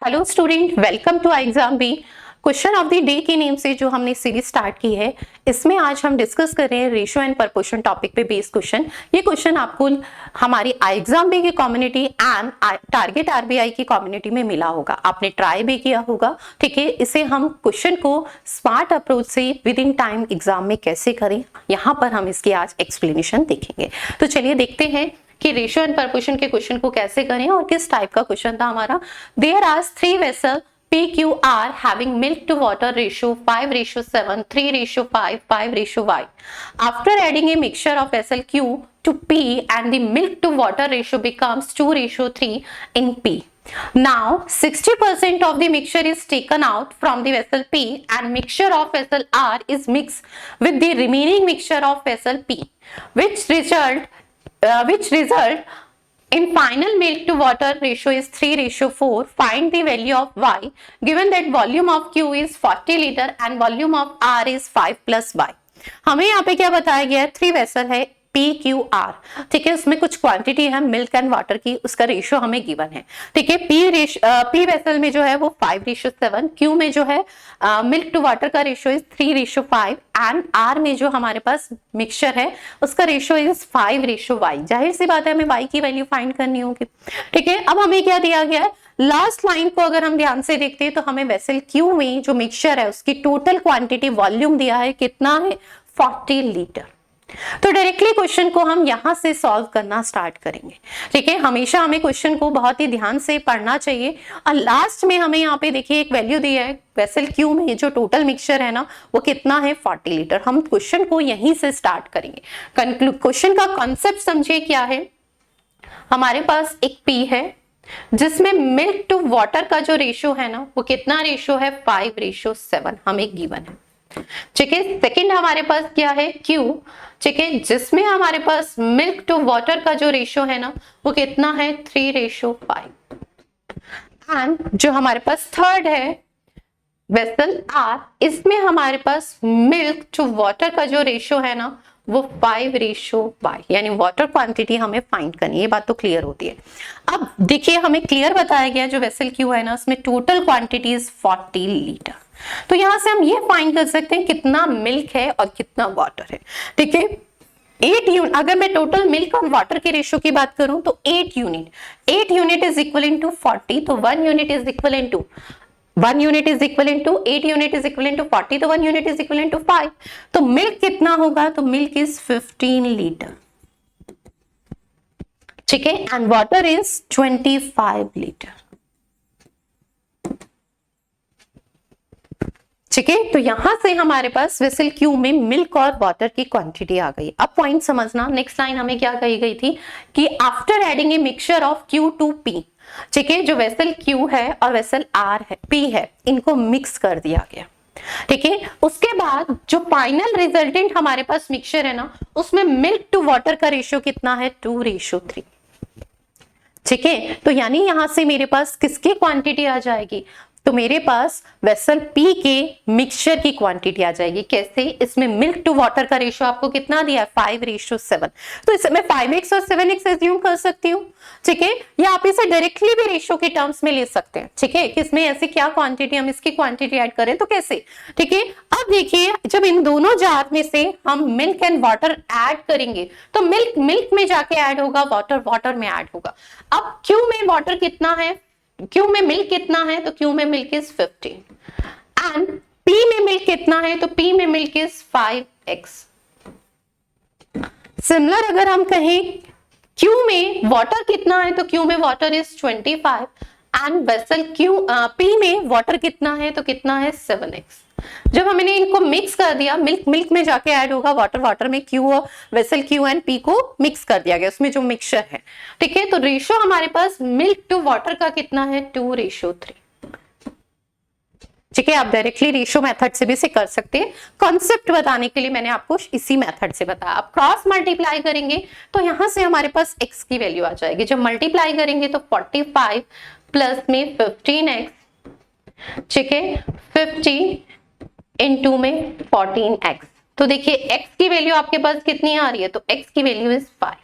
Hello student, welcome to exam B. Question of the day के name से जो हमने सीरीज स्टार्ट की है, इसमें आज हम डिस्कस कर रहे हैं रेशियो एंड प्रपोर्शन टॉपिक पे बेस्ड क्वेश्चन। ये क्वेश्चन आपको हमारी एग्जाम बी की कम्युनिटी एंड टारगेट आरबीआई की कम्युनिटी में मिला होगा, आपने ट्राई भी किया होगा। ठीक है, इसे हम क्वेश्चन को स्मार्ट अप्रोच से विद इन टाइम एग्जाम में कैसे करें, यहाँ पर हम इसकी आज एक्सप्लेनेशन देखेंगे। तो चलिए देखते हैं कि रेशियो एंड प्रपोर्शन के क्वेश्चन को कैसे करें और किस टाइप का क्वेश्चन था हमारा। There are 3 vessel PQR having milk to water ratio 5:7, 3:5, 5:Y. After adding a mixture of vessel Q to P and the milk to water ratio becomes 2:3 in P. Now 60% of the mixture is taken out from the vessel P and mixture of vessel R is mixed with the remaining mixture of vessel P, which result in final milk to water ratio is 3:4. Find the value of Y given that volume of Q is 40 liter and volume of R is 5 plus Y. हमें यहाँ पे क्या बताया गया है, 3 vessel है PQR। ठीक है, उसमें कुछ क्वांटिटी है मिल्क एंड वाटर की, उसका रेशियो हमें गिवन है। ठीक है, P वेसल में जो है वो 5:7, Q में जो है मिल्क टू वाटर का रेशियो इज 3:5 एंड R में जो हमारे पास मिक्सचर है उसका रेशियो इज 5:Y। जाहिर सी बात है हमें Y की वैल्यू फाइंड करनी होगी। ठीक है, अब हमें क्या दिया गया है, लास्ट लाइन को अगर हम ध्यान से देखते हैं तो हमें वेसल Q में जो मिक्सचर है उसकी टोटल क्वांटिटी वॉल्यूम दिया है, कितना है, 40 लीटर। तो डायरेक्टली क्वेश्चन को हम यहां से सॉल्व करना स्टार्ट करेंगे। ठीक है, हमेशा हमें क्वेश्चन को बहुत ही ध्यान से पढ़ना चाहिए। और लास्ट में हमें यहाँ पे देखिए एक वैल्यू दिया है वेसल क्यू में, जो टोटल मिक्सचर है ना वो कितना है, 40 लीटर। हम क्वेश्चन को यहीं से स्टार्ट करेंगे। क्वेश्चन का कॉन्सेप्ट समझिए क्या है। हमारे पास एक पी है जिसमें मिल्क टू वाटर का जो रेशियो है ना वो कितना रेशियो है, 5:7 हमें गिवन है। ठीक है, सेकंड हमारे पास क्या है, Q। ठीक है, जिसमें हमारे पास मिल्क टू वाटर का जो रेशियो है ना वो कितना है, 3:5। एंड जो हमारे पास थर्ड है वेसल R, इसमें हमारे पास मिल्क टू वाटर का जो रेशियो है ना वो 5:Y, यानी वाटर क्वांटिटी हमें फाइंड करनी है। ये बात तो क्लियर होती है। अब देखिए हमें क्लियर बताया गया जो वेसल Q है ना उसमें टोटल क्वांटिटी इज 40 लीटर। तो यहां से हम ये फाइंड कर सकते हैं कितना मिल्क है और कितना वाटर है। ठीक है, 8 यूनिट, अगर मैं टोटल मिल्क और वाटर के रेशियो की बात करूं तो 8 यूनिट इज इक्वल टू 40, तो 1 unit is equal to 8 unit is equal to 40, तो 1 यूनिट इज इक्वल टू 5। तो मिल्क कितना होगा, तो मिल्क इज 15 लीटर। ठीक है, एंड वाटर इज 25 लीटर। ठीक है, तो यहां से हमारे पास वेसल क्यू में मिल्क और वाटर की क्वांटिटी आ गई। अब पॉइंट समझना, नेक्स्ट लाइन हमें क्या कही गई थी कि after adding a mixture of Q to P. ठीक है, जो वेसल क्यू है और वेसल आर है, पी है, इनको मिक्स कर दिया गया। ठीक है, उसके बाद जो फाइनल रिजल्टेंट हमारे पास मिक्सचर है ना उसमें मिल्क टू वाटर का रेशियो कितना है, 2:3। ठीक है, तो यानी यहां से मेरे पास किसकी क्वांटिटी आ जाएगी, तो मेरे पास वेसल P के मिक्सचर की क्वांटिटी आ जाएगी। कैसे, इसमें मिल्क टू वाटर का रेशियो आपको कितना दिया है, 5:7। तो इसे मैं 5x और 7x एज्यूम कर सकती हूँ। ठीक है, या आप इसे डायरेक्टली भी रेशियो के टर्म्स में ले सकते हैं। ठीक है, कि इसमें ऐसी क्या क्वांटिटी, हम इसकी क्वांटिटी ऐड करें तो कैसे। ठीक है, अब देखिए जब इन दोनों जार में से हम मिल्क एंड वाटर ऐड करेंगे तो मिल्क मिल्क में जाके ऐड होगा, वाटर वाटर में ऐड होगा। अब क्यू में वाटर कितना है, क्यू में मिल्क कितना है, तो क्यू में मिल्क इज 15 एंड पी में मिल्क कितना है, तो पी में मिल्क इज 5x। सिमिलर अगर हम कहें क्यू में वाटर कितना है, तो क्यू में water is 25 and vessel Q P में वाटर कितना है, तो कितना है, 7x। जब हमने इनको मिक्स कर दिया, मिल्क मिल्क में जाके ऐड होगा, वाटर वाटर में, Q vessel Q and P को मिक्स कर दिया गया उसमें जो मिक्सचर है। ठीक है, तो रेशियो हमारे पास मिल्क टू वाटर का कितना है, 2:3। ठीक है, आप डायरेक्टली रेशियो मेथड से भी इसे कर सकते हैं। कॉन्सेप्ट बताने के लिए मैंने आपको इसी मेथड से बताया। आप क्रॉस मल्टीप्लाई करेंगे तो यहां से हमारे पास x की वैल्यू आ जाएगी। जब मल्टीप्लाई करेंगे तो 45 प्लस में 15x। ठीक है, 50 इनटू में 14x। तो देखिए x की वैल्यू आपके पास कितनी आ रही है, तो x की वैल्यू इज 5।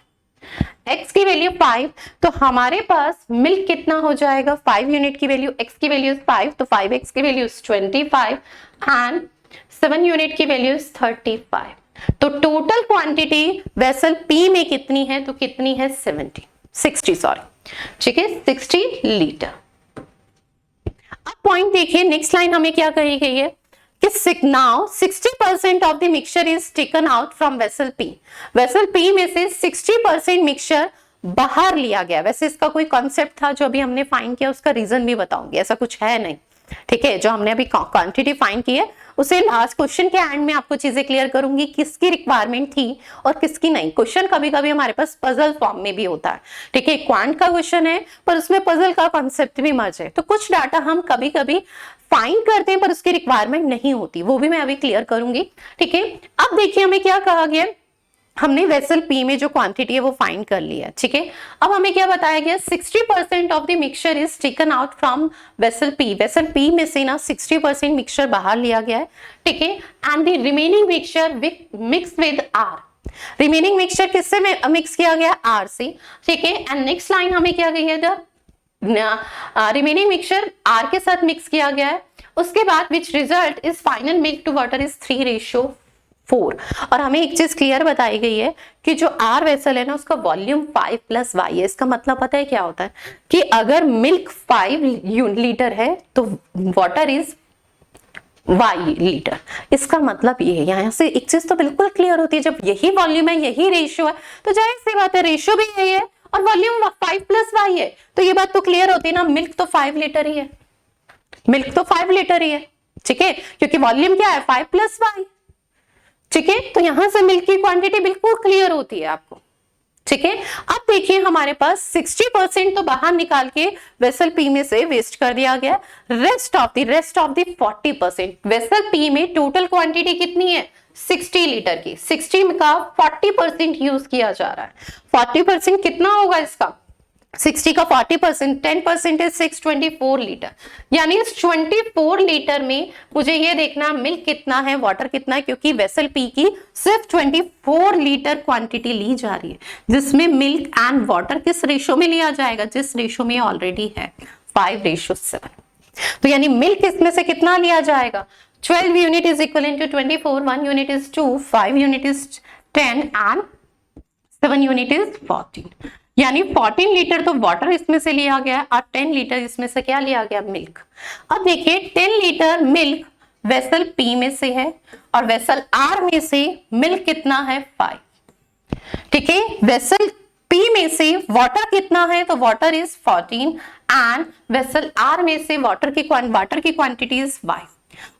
x की वैल्यू 5, तो हमारे पास मिल्क कितना हो जाएगा, 5 यूनिट की वैल्यू, x की वैल्यू 5, तो 5x की वैल्यू 25 एंड 7 यूनिट की वैल्यू 35। तो टोटल क्वांटिटी वेसल P में कितनी है, तो कितनी है 60, ठीक है, 60 लीटर। अब पॉइंट देखिए, नेक्स्ट लाइन हमें क्या कही गई है कि now 60% of the mixture is taken out from vessel P। Vessel P में से 60% मिक्सचर बाहर लिया गया। वैसे इसका कोई कॉन्सेप्ट था जो अभी हमने फाइंड किया, उसका रीजन भी बताऊंगी, ऐसा कुछ है नहीं, ठीक है। जो हमने अभी क्वांटिटी फाइंड की है उसे लास्ट क्वेश्चन के एंड में आपको चीजें क्लियर करूंगी, किसकी रिक्वायरमेंट थी और किसकी नहीं। क्वेश्चन कभी कभी हमारे पास पजल फॉर्म में भी होता है, ठीक है, क्वांट का क्वेश्चन है पर उसमें पजल का कॉन्सेप्ट भी मर्ज है। तो कुछ डाटा हम कभी कभी फाइंड करते हैं पर उसकी रिक्वायरमेंट नहीं होती, वो भी मैं अभी क्लियर करूंगी, ठीक है। अब देखिए हमें क्या कहा गया, हमने वेसल P में जो क्वांटिटी है वो फाइंड कर लिया, ठीक है। अब हमें क्या बताया गया, 60% of the mixture is taken out from vessel P। Vessel P में से ना 60% मिक्सचर बाहर लिया गया है, ठीक है, and the remaining mixture mix with R। Remaining mixture किससे मिक्स किया गया, R से, ठीक है। एंड नेक्स्ट लाइन हमें क्या गई है, रिमेनिंग मिक्सचर R के साथ मिक्स किया गया है। उसके बाद which result is final milk to water is 3:4। और हमें एक चीज क्लियर बताई गई है कि जो R वेसल है ना उसका वॉल्यूम 5 + Y है। इसका मतलब पता है क्या होता है कि अगर मिल्क 5 लीटर है तो वाटर इज Y लीटर। इसका मतलब ये है, यहाँ से एक चीज तो बिल्कुल क्लियर होती है, जब यही वॉल्यूम है, यही रेशियो है, तो जाहिर सी बात है रेशियो भी यही है और वॉल्यूम 5 + Y है, तो ये बात तो क्लियर होती है ना, मिल्क तो 5 लीटर ही है, मिल्क तो 5 लीटर ही है, ठीक है, क्योंकि वॉल्यूम क्या है 5 + Y, ठीक है। तो यहां से मिल्क की क्वांटिटी बिल्कुल क्लियर होती है आपको, ठीक है। अब देखिए हमारे पास 60% तो बाहर निकाल के वेसल P में से वेस्ट कर दिया गया। Rest of the 40%, vessel P में टोटल क्वांटिटी कितनी है 60 लीटर की, 60 का 40% यूज किया जा रहा है। 40% कितना होगा इसका, 60 का 40%, 10% इज 624 लीटर। यानी इस 24 लीटर में मुझे ये देखना मिल्क कितना है, वाटर कितना है, क्योंकि वेसल P की सिर्फ 24 लीटर क्वांटिटी ली जा रही है, जिसमें मिल्क एंड वाटर किस रेशो में लिया जाएगा, जिस रेशो में ऑलरेडी है 5:7। तो यानी मिल्क इसमें से कितना लिया जाएगा, 12 unit is equal to 24, 1 unit is 2, 5 unit is 10 and 7 unit is 14। यानी 14 लीटर तो वाटर इसमें से लिया गया और 10 लीटर इसमें से क्या लिया गया, मिल्क। अब देखिए 10 लीटर मिल्क वेसल P में से है और वेसल R में से मिल्क कितना है 5, ठीक है। वेसल P में से वाटर कितना है, तो water is 14 and vessel R में से वाटर की क्वांटिटी इज 5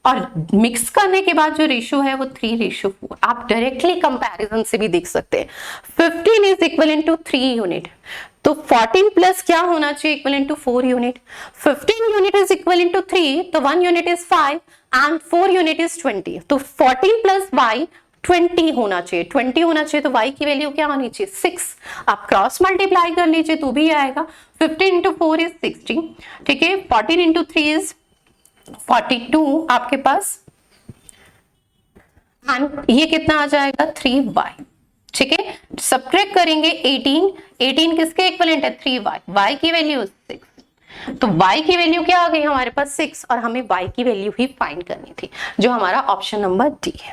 और मिक्स करने के बाद जो रेशियो है वो 3:4। आप डायरेक्टली कंपैरिजन से भी देख सकते हैं। 15 इज इक्वल टू 3 यूनिट, तो 14 प्लस क्या होना चाहिए, equal to 4 unit. 15 unit is equal to 3, तो 1 unit is 5 and 4 unit is 20, तो 14 प्लस Y 20 होना चाहिए, 20 होना चाहिए, तो Y की वैल्यू क्या होनी चाहिए 6। आप क्रॉस मल्टीप्लाई कर लीजिए तो भी आएगा, 15 × 4 इज 60, ठीक है, 14 × 3 इज 42 आपके पास, एंड ये कितना आ जाएगा 3Y, ठीक है। सब्ट्रैक्ट करेंगे 18 किसके इक्विवेलेंट है 3Y, Y की वैल्यू 6, तो Y की वैल्यू क्या आ गई हमारे पास 6 और हमें Y की वैल्यू ही फाइंड करनी थी, जो हमारा ऑप्शन नंबर D है,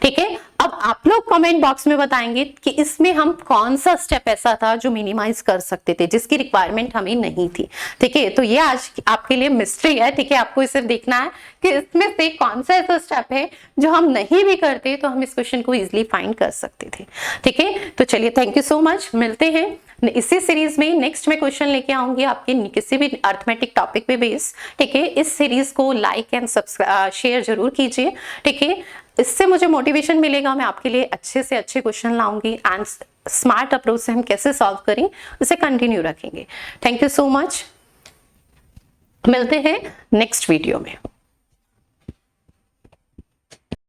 ठीक है। अब आप लोग कमेंट बॉक्स में बताएंगे कि इसमें हम कौन सा स्टेप ऐसा था जो मिनिमाइज कर सकते थे, जिसकी रिक्वायरमेंट हमें नहीं थी, ठीक है। तो ये आज आपके लिए मिस्ट्री है, ठीक है। आपको इसे देखना है कि इसमें से कौन सा ऐसा स्टेप है जो हम नहीं भी करते तो हम इस क्वेश्चन को इजिली फाइंड कर सकते थे, ठीक है। तो चलिए, थैंक यू सो मच, मिलते हैं इसी सीरीज में। नेक्स्ट में क्वेश्चन लेके आऊंगी आपके किसी भी अर्थमेटिक टॉपिक पे बेस, ठीक है। इस सीरीज को लाइक एंड शेयर जरूर कीजिए, ठीक है। इससे मुझे मोटिवेशन मिलेगा, मैं आपके लिए अच्छे से अच्छे क्वेश्चन लाऊंगी एंड स्मार्ट अप्रोच से हम कैसे सॉल्व करें उसे कंटिन्यू रखेंगे। थैंक यू सो मच, मिलते हैं नेक्स्ट वीडियो में।